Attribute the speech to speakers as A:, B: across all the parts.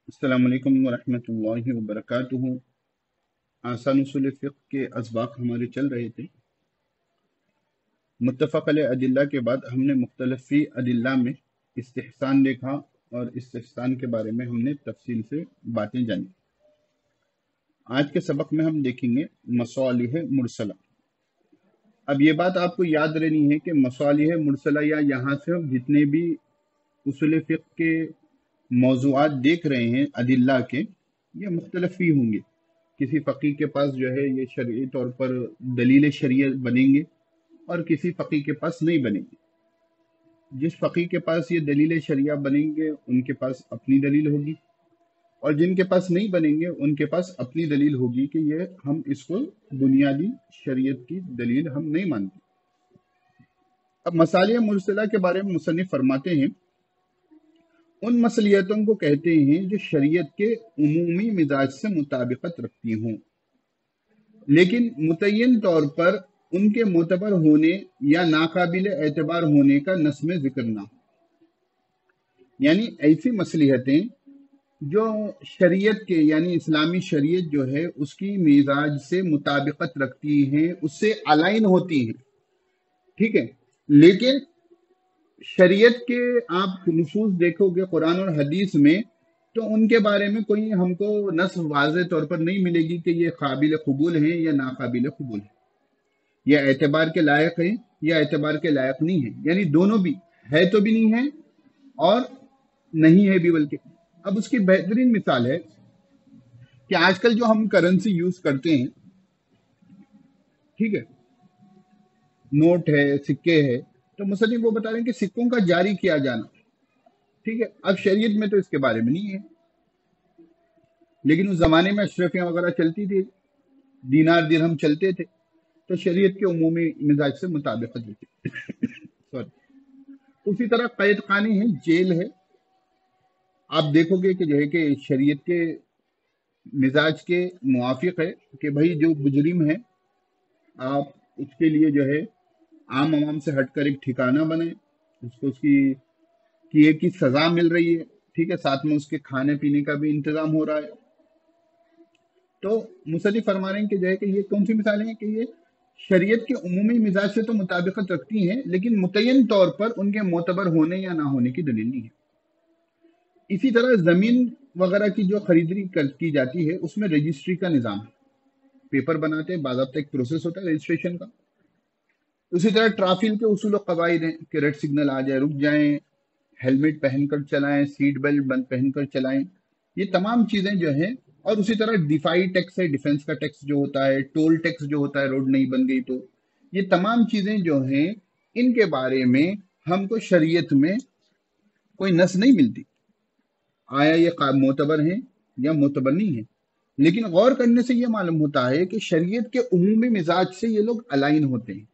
A: السلام علیکم ورحمۃ اللہ وبرکاتہ۔ آسان اصول فقہ کے اسباق ہمارے چل رہے تھے۔ متفق علیہ ادلہ کے بعد ہم نے مختلف فی ادلہ میں استحسان دیکھا اور استحسان کے بارے میں ہم نے تفصیل سے باتیں جانی۔ آج کے سبق میں ہم دیکھیں گے مصالح مرسلہ۔ اب یہ بات آپ کو یاد رہنی ہے کہ مصالح مرسلہ یا یہاں سے ہم جتنے بھی اصول فقہ کے موضوعات دیکھ رہے ہیں ادلہ کے، یہ مختلف فی ہوں گے۔ کسی فقیہ کے پاس جو ہے یہ شرعی طور پر دلیل شریعت بنیں گے اور کسی فقیہ کے پاس نہیں بنیں گے۔ جس فقیہ کے پاس یہ دلیل شریعہ بنیں گے ان کے پاس اپنی دلیل ہوگی، اور جن کے پاس نہیں بنیں گے ان کے پاس اپنی دلیل ہوگی کہ یہ ہم اس کو بنیادی شریعت کی دلیل ہم نہیں مانتے۔ اب مصالح مرسلہ کے بارے میں مصنف فرماتے ہیں ان مصلیحتوں کو کہتے ہیں جو شریعت کے عمومی مزاج سے مطابقت رکھتی ہوں لیکن متعین طور پر ان کے معتبر ہونے یا ناقابل اعتبار ہونے کا نص میں ذکر نہ ہو۔ یعنی ایسی مصلیحتیں جو شریعت کے یعنی اسلامی شریعت جو ہے اس کی مزاج سے مطابقت رکھتی ہیں، اس سے الائن ہوتی ہیں، ٹھیک ہے، لیکن شریعت کے آپ نصوص دیکھو گے قرآن اور حدیث میں تو ان کے بارے میں کوئی ہم کو نص واضح طور پر نہیں ملے گی کہ یہ قابل قبول ہیں یا ناقابل قبول ہیں، یا اعتبار کے لائق ہیں یا اعتبار کے لائق نہیں ہیں، یعنی دونوں بھی ہے تو بھی نہیں ہے اور نہیں ہے بھی بلکہ۔ اب اس کی بہترین مثال ہے کہ آج کل جو ہم کرنسی یوز کرتے ہیں، ٹھیک ہے، نوٹ ہے، سکے ہے، تو مصنف وہ بتا رہے ہیں کہ سکوں کا جاری کیا جانا، ٹھیک ہے، اب شریعت میں تو اس کے بارے میں نہیں ہے، لیکن اس زمانے میں اشرفیاں وغیرہ چلتی تھی، دینار درہم چلتے تھے، تو شریعت کے عمومی مزاج سے مطابقت ہوتی سوری۔ اسی طرح قید خانے ہیں، جیل ہے، آپ دیکھو گے کہ جو ہے کہ شریعت کے مزاج کے موافق ہے کہ بھائی جو مجرم ہے آپ اس کے لیے جو ہے عام عوام سے ہٹ کر ایک ٹھکانہ بنائیں، اس کو اس کی کیے کی سزا مل رہی ہے، ٹھیک ہے، ساتھ میں اس کے کھانے پینے کا بھی انتظام ہو رہا ہے۔ تو مصنف فرما رہے ہیں کہ جو ہے کہ یہ کون سی مثالیں ہیں کہ یہ شریعت کے عمومی مزاج سے تو مطابقت رکھتی ہیں لیکن متعین طور پر ان کے معتبر ہونے یا نہ ہونے کی دلیل نہیں ہے۔ اسی طرح زمین وغیرہ کی جو خریداری کی جاتی ہے اس میں رجسٹری کا نظام ہے، پیپر بناتے ہیں، باضابطہ ایک پروسیس ہوتا ہے رجسٹریشن کا۔ اسی طرح ٹرافک کے اصول و قواعد ہیں کہ ریڈ سگنل آ جائے رک جائیں، ہیلمٹ پہن کر چلائیں، سیٹ بیلٹ پہن کر چلائیں، یہ تمام چیزیں جو ہیں۔ اور اسی طرح ڈیفائی ٹیکس ہے، ڈیفنس کا ٹیکس جو ہوتا ہے، ٹول ٹیکس جو ہوتا ہے روڈ نہیں بن گئی تو، یہ تمام چیزیں جو ہیں ان کے بارے میں ہم کو شریعت میں کوئی نص نہیں ملتی آیا یہ معتبر ہیں یا معتبر نہیں ہیں، لیکن غور کرنے سے یہ معلوم ہوتا ہے کہ شریعت کے عمومی مزاج سے یہ لوگ الائن ہوتے ہیں،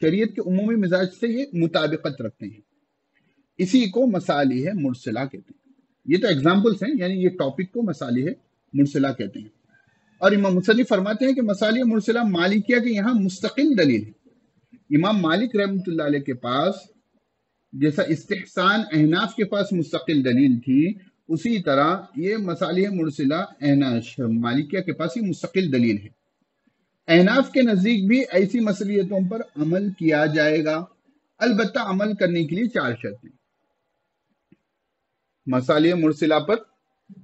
A: شریعت کے عمومی مزاج سے یہ مطابقت رکھتے ہیں، اسی کو مصالح مرسلہ کہتے ہیں۔ یہ تو ایگزامپلس ہیں، یعنی یہ ٹاپک کو مصالح مرسلہ کہتے ہیں۔ اور امام مصنف فرماتے ہیں کہ مصالح مرسلہ مالکیہ کے یہاں مستقل دلیل ہے۔ امام مالک رحمۃ اللہ علیہ کے پاس جیسا استحسان احناف کے پاس مستقل دلیل تھی، اسی طرح یہ مصالح مرسلہ مالکیہ کے پاس ہی مستقل دلیل ہے۔ احناف کے نزدیک بھی ایسی مصلیحتوں پر عمل کیا جائے گا، البتہ عمل کرنے کے لیے 4 شرطیں۔ مصالح مرسلہ پر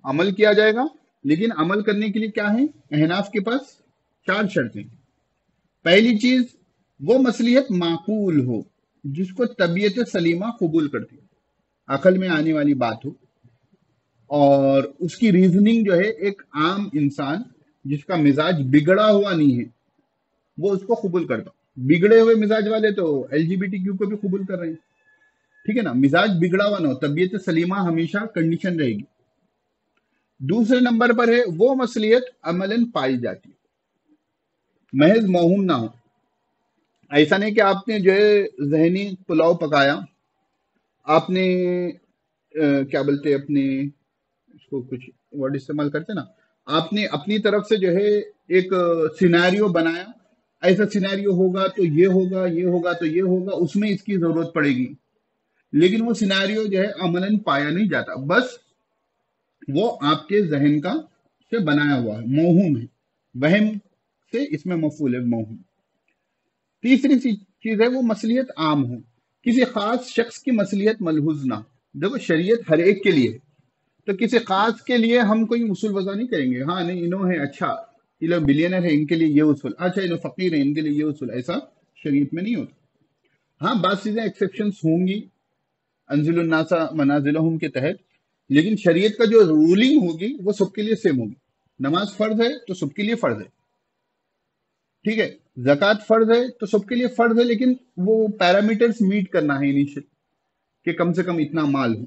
A: عمل کیا جائے گا لیکن عمل کرنے کے لیے کیا ہے؟ احناف کے پاس 4 شرطیں۔ پہلی چیز، وہ مصلحت معقول ہو جس کو طبیعت سلیمہ قبول کرتی، عقل میں آنے والی بات ہو، اور اس کی ریزننگ جو ہے ایک عام انسان جس کا مزاج بگڑا ہوا نہیں ہے وہ اس کو قبول کرتا۔ بگڑے ہوئے مزاج والے تو LGBTQ کو بھی قبول کر رہے ہیں، ٹھیک ہے نا، مزاج بگڑا ہوا نہ ہو، طبیعت سلیمہ ہمیشہ کنڈیشن رہے گی۔ دوسرے نمبر پر ہے وہ مصلحت عملاً پائی جاتی ہے، محض موہوم نہ ہو۔ ایسا نہیں کہ آپ نے جو ہے ذہنی پلاؤ پکایا، آپ نے کیا بولتے اپنے اس کو کچھ ورڈ استعمال کرتے نا، آپ نے اپنی طرف سے جو ہے ایک سینیریو بنایا، ایسا سینیریو ہوگا تو یہ ہوگا، یہ ہوگا تو یہ ہوگا، اس میں اس کی ضرورت پڑے گی، لیکن وہ سینیریو جو ہے عملاً پایا نہیں جاتا، بس وہ آپ کے ذہن کا سے بنایا ہوا ہے، موہوم ہے، وہم سے اس میں مفعول ہے موہوم۔ تیسری چیز ہے وہ مصلحت عام ہو، کسی خاص شخص کی مصلحت ملحوظ نہ ہو۔ دیکھو شریعت ہر ایک کے لیے ہے، تو کسی خاص کے لیے ہم کوئی اصول وضع نہیں کریں گے، ہاں نہیں انہوں ہے، اچھا یہ لوگ بلینر ہے ان کے لیے یہ اصول، اچھا یہ لوگ فقیر ہیں ان کے لیے یہ اصول، ایسا شریعت میں نہیں ہوتا۔ ہاں بعض چیزیں ایکسیپشنز ہوں گی انزل الناس منازلہم کے تحت، لیکن شریعت کا جو رولنگ ہوگی وہ سب کے لیے سیم ہوگی۔ نماز فرض ہے تو سب کے لیے فرض ہے، ٹھیک ہے، زکوٰۃ فرض ہے تو سب کے لیے فرض ہے، لیکن وہ پیرامیٹرز میٹ کرنا ہے انیشل کہ کم سے کم اتنا مال ہو۔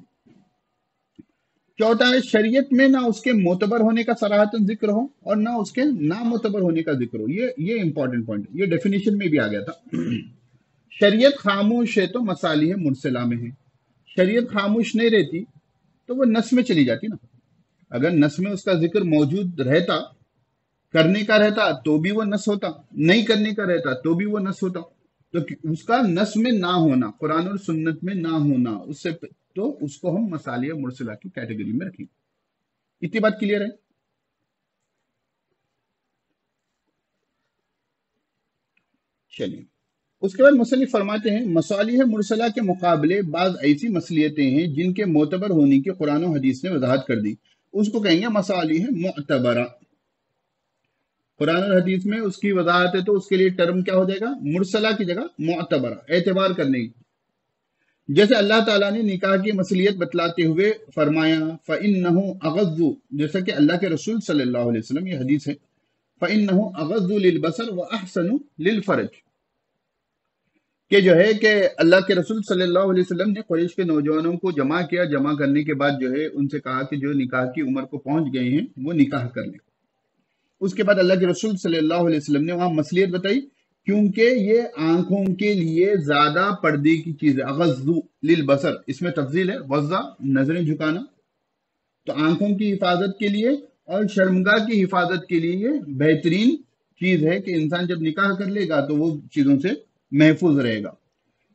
A: چوتھا ہے شریعت میں نہ اس کے معتبر ہونے کا صراحتاً ذکر ہو اور نہ اس کے نامعتبر ہونے کا ذکر ہو۔ یہ امپورٹنٹ پوائنٹ ہے، یہ ڈیفینیشن میں بھی آ گیا تھا۔ شریعت خاموش ہے تو مصالح مرسلہ میں ہے، شریعت خاموش نہیں رہتی تو وہ نص میں چلی جاتی نا۔ اگر نص میں اس کا ذکر موجود رہتا، کرنے کا رہتا تو بھی وہ نص ہوتا، نہیں کرنے کا رہتا تو بھی وہ نص ہوتا۔ تو اس کا نص میں نہ ہونا، قرآن اور سنت میں نہ ہونا، اس سے تو اس کو ہم مصالح مرسلہ کی کیٹیگری میں رکھیں۔ اتنی بات کلیئر ہے؟ چلیے اس کے بعد مصنف فرماتے ہیں مصالح مرسلہ کے مقابلے بعض ایسی مصلیتیں ہیں جن کے معتبر ہونے کی قرآن و حدیث نے وضاحت کر دی، اس کو کہیں گے مصالح معتبرہ۔ قرآن اور حدیث میں اس کی وضاحت ہے تو اس کے لیے ٹرم کیا ہو جائے گا؟ مرسلہ کی جگہ معتبرہ، اعتبار کرنے کی۔ جیسے اللہ تعالیٰ نے نکاح کی مصلیت بتلاتے ہوئے فرمایا فَإِنَّهُ أَغَضُّ، جیسا کہ اللہ کے رسول صلی اللہ علیہ وسلم، یہ حدیث ہے، فَإِنَّهُ أَغَضُّ لِلْبَصَرِ وَأَحْسَنُ لِلْفَرْجِ، کہ جو ہے کہ اللہ کے رسول صلی اللہ علیہ وسلم نے قریش کے نوجوانوں کو جمع کیا، جمع کرنے کے بعد جو ہے ان سے کہا کہ جو نکاح کی عمر کو پہنچ گئے ہیں وہ نکاح کر لیں۔ اس کے بعد اللہ کے رسول صلی اللہ علیہ وسلم نے وہاں مصلیت بتائی کیونکہ یہ آنکھوں کے لیے زیادہ پردے کی چیز ہے۔ اغض للبصر، اس میں تفضیل ہے، غضہ نظریں جھکانا، تو آنکھوں کی حفاظت کے لیے اور شرمگاہ کی حفاظت کے لیے یہ بہترین چیز ہے کہ انسان جب نکاح کر لے گا تو وہ چیزوں سے محفوظ رہے گا۔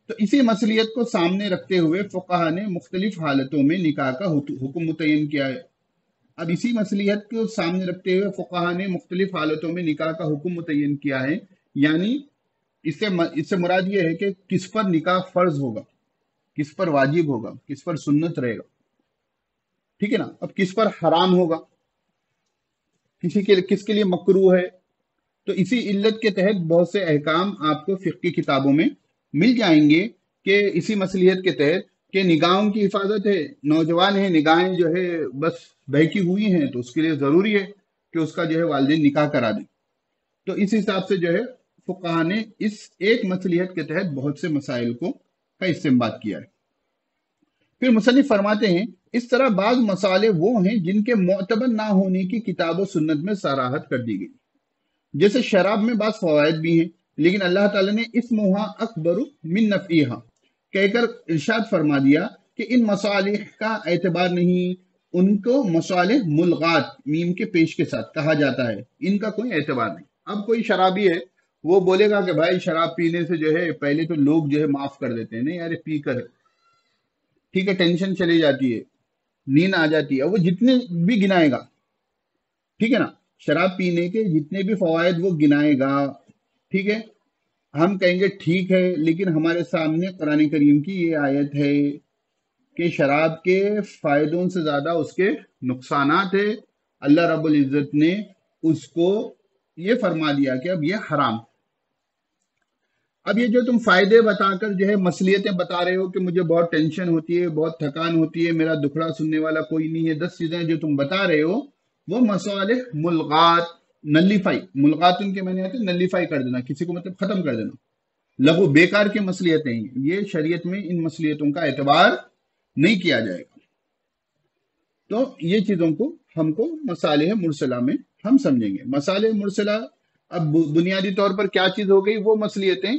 A: تو اسی مصلیت کو سامنے رکھتے ہوئے فقہا نے مختلف حالتوں میں نکاح کا حکم متعین کیا ہے۔ اب اسی مصلیحت کو سامنے رکھتے ہوئے فقہا نے مختلف حالتوں میں نکاح کا حکم متعین کیا ہے، یعنی اس سے مراد یہ ہے کہ کس پر نکاح فرض ہوگا، کس پر واجب ہوگا، کس پر سنت رہے گا، ٹھیک ہے نا، اب کس پر حرام ہوگا، کس کے لیے مکروہ ہے۔ تو اسی علت کے تحت بہت سے احکام آپ کو فقہ کی کتابوں میں مل جائیں گے کہ اسی مصلیحت کے تحت کہ نگاہوں کی حفاظت ہے، نوجوان ہیں، نگاہیں جو ہے بس بہکی ہوئی ہیں، تو اس کے لیے ضروری ہے کہ اس کا جو ہے والدین نکاح کرا دیں۔ تو اس حساب سے جو ہے فقہا نے اس ایک مصلیحت کے تحت بہت سے مسائل کا استنباط کیا ہے۔ پھر مصنف فرماتے ہیں اس طرح بعض مسائل وہ ہیں جن کے معتبر نہ ہونے کی کتاب و سنت میں صراحت کر دی گئی، جیسے شراب میں بعض فوائد بھی ہیں، لیکن اللہ تعالیٰ نے اسمہا اکبر من نفعہا کہہ کر ارشاد فرما دیا کہ ان مصالح کا اعتبار نہیں، ان کو مصالح ملغات میم کے پیش کے ساتھ کہا جاتا ہے، ان کا کوئی اعتبار نہیں۔ اب کوئی شرابی ہے وہ بولے گا کہ بھائی شراب پینے سے جو ہے پہلے تو لوگ جو ہے معاف کر دیتے ہیں، نہیں یار پی کر ٹھیک ہے ٹینشن چلی جاتی ہے، نیند آ جاتی ہے، وہ جتنے بھی گنائے گا، ٹھیک ہے نا، شراب پینے کے جتنے بھی فوائد وہ گنائے گا، ٹھیک ہے، ہم کہیں گے ٹھیک ہے، لیکن ہمارے سامنے قرآن کریم کی یہ آیت ہے کہ شراب کے فائدوں سے زیادہ اس کے نقصانات ہے، اللہ رب العزت نے اس کو یہ فرما دیا کہ اب یہ حرام۔ اب یہ جو تم فائدے بتا کر جو ہے مصلیتیں بتا رہے ہو کہ مجھے بہت ٹینشن ہوتی ہے، بہت تھکان ہوتی ہے، میرا دکھڑا سننے والا کوئی نہیں ہے، 10 چیزیں جو تم بتا رہے ہو وہ مصالح ملغات، نلیفائی، ملغات ان کے معنی آتے ہیں نلیفائی کر دینا، کسی کو مطلب ختم کر دینا، لغو بیکار کی مصلیتیں ہیں، یہ شریعت میں ان مصلیتوں کا اعتبار نہیں کیا جائے گا۔ تو یہ چیزوں کو ہم کو مصالح مرسلہ میں ہم سمجھیں گے۔ مصالح مرسلہ اب بنیادی طور پر کیا چیز ہو گئی؟ وہ مصلیتیں،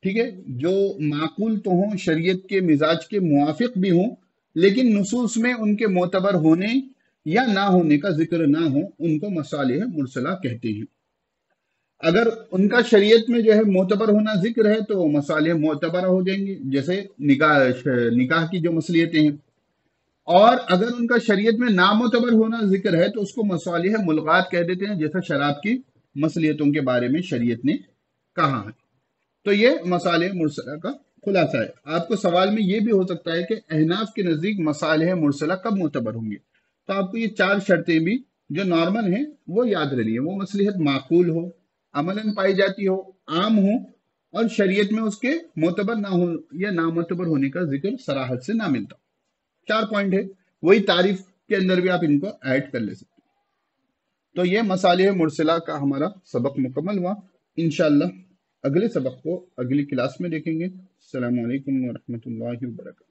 A: ٹھیک ہے، جو معقول تو ہوں، شریعت کے مزاج کے موافق بھی ہوں، لیکن نصوص میں ان کے معتبر ہونے یا نہ ہونے کا ذکر نہ ہو، ان کو مصالح مرسلہ کہتے ہیں۔ اگر ان کا شریعت میں جو ہے معتبر ہونا ذکر ہے تو وہ مصالح معتبرہ ہو جائیں گے، جیسے نکاح کی جو مصلیتیں ہیں۔ اور اگر ان کا شریعت میں نامعتبر ہونا ذکر ہے تو اس کو مصالح ملغات کہہ دیتے ہیں، جیسا شراب کی مصلحتوں کے بارے میں شریعت نے کہا ہے۔ تو یہ مصالح مرسلہ کا خلاصہ ہے۔ آپ کو سوال میں یہ بھی ہو سکتا ہے کہ احناف کے نزدیک مصالح مرسلہ کب معتبر ہوں گے، تو آپ کو یہ 4 شرطیں بھی جو نارمل ہیں وہ یاد رہنی ہے۔ وہ مصلحت معقول ہو، عملاً پائی جاتی ہو، عام ہو، اور شریعت میں اس کے معتبر نہ ہو یا نامعتبر ہونے کا ذکر صراحت سے نہ ملتا۔ 4 پوائنٹ ہے، وہی تعریف کے اندر بھی آپ ان کو ایڈ کر لے سکتے ہیں۔ تو یہ مصالح مرسلہ کا ہمارا سبق مکمل ہوا۔ انشاءاللہ اگلے سبق کو اگلی کلاس میں دیکھیں گے۔ السلام علیکم ورحمۃ اللہ وبرکاتہ۔